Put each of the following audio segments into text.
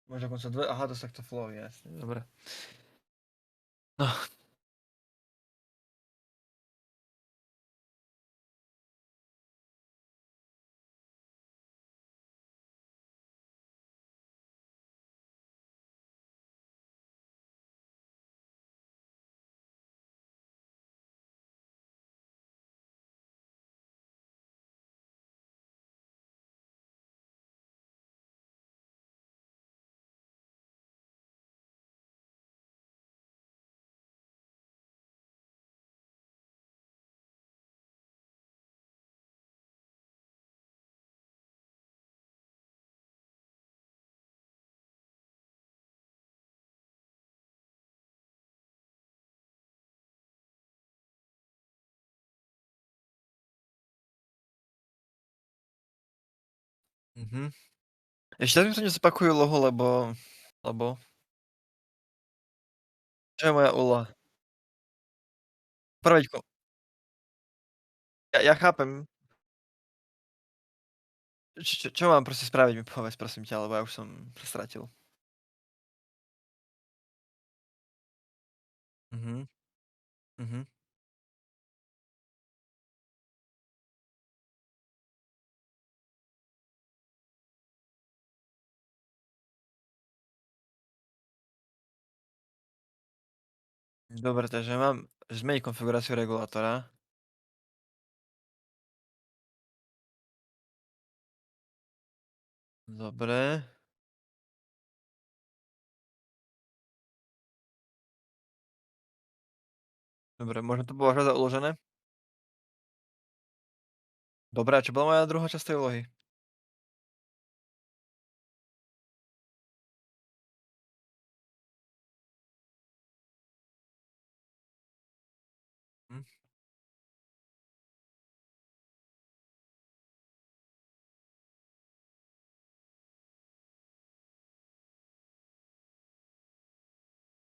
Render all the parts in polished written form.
Máš dokonca dve, aha, to sa takto flow, jasne, dobre. No. Mhm. Ešte raz mi to nezopakuj úlohu, lebo čo je moja úloha? Spraviť ja chápem. Čo mám proste spraviť, mi povedz prosím ťa, lebo ja už som sa stratil. Mhm, mhm. Dobre, takže mám zmeniť konfiguráciu regulátora. Dobre. Dobre, môžem to považovať za uložené? Dobre, a čo bola moja druhá časť tej úlohy? Hm,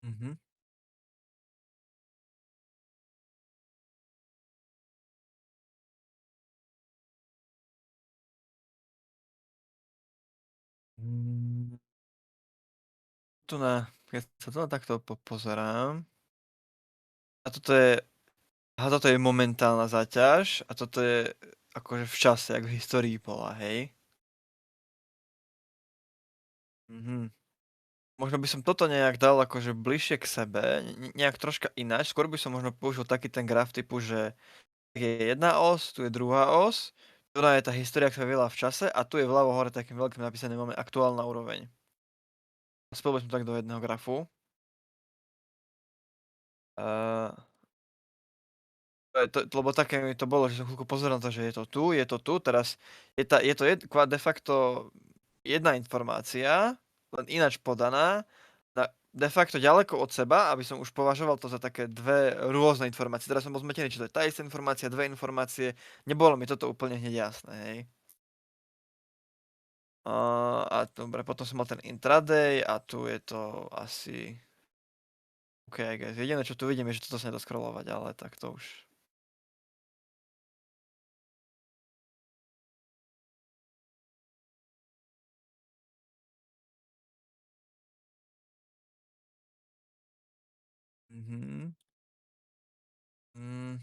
mhm. Mm, keď sa tu na takto pozerám, a toto je momentálna záťaž a toto je akože v čase, jak v histórii bola, hej? Mhm. Možno by som toto nejak dal akože bližšie k sebe, nejak troška ináč. Skôr by som možno použil taký ten graf typu, že je jedna os, tu je druhá os, tu je tá história, ktorá vyvíjala v čase a tu je vľavo hore takým veľkým napísané máme aktuálna úroveň. Spojil by som to tak do jedného grafu. Uh, lebo také mi to bolo, že som chvíľku pozeral na to, že je to tu, teraz je to de facto jedna informácia, len ináč podaná, de facto ďaleko od seba, aby som už považoval to za také dve rôzne informácie. Teraz som bol zmetený, či to je tá istá informácia, dve informácie, nebolo mi toto úplne hneď jasné, hej. A dobre, potom som mal ten intraday a tu je to asi OK, I guess. Jediné, čo tu vidím, je, že toto sa nedá scrollovať, ale tak to už. Mhm. Mm.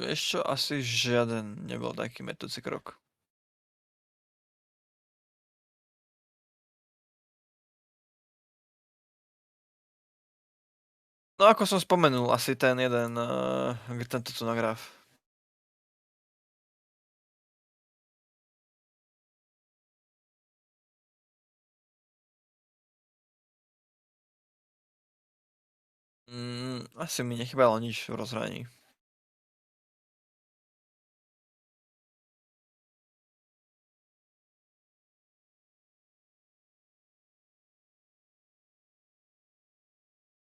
Vieš čo, asi žiaden nebol taký metúci krok. No ako som spomenul, asi ten jeden, tento tu na graf. Asi mi nechybalo nič v rozhraní.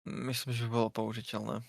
Myslím, že by bolo použiteľné.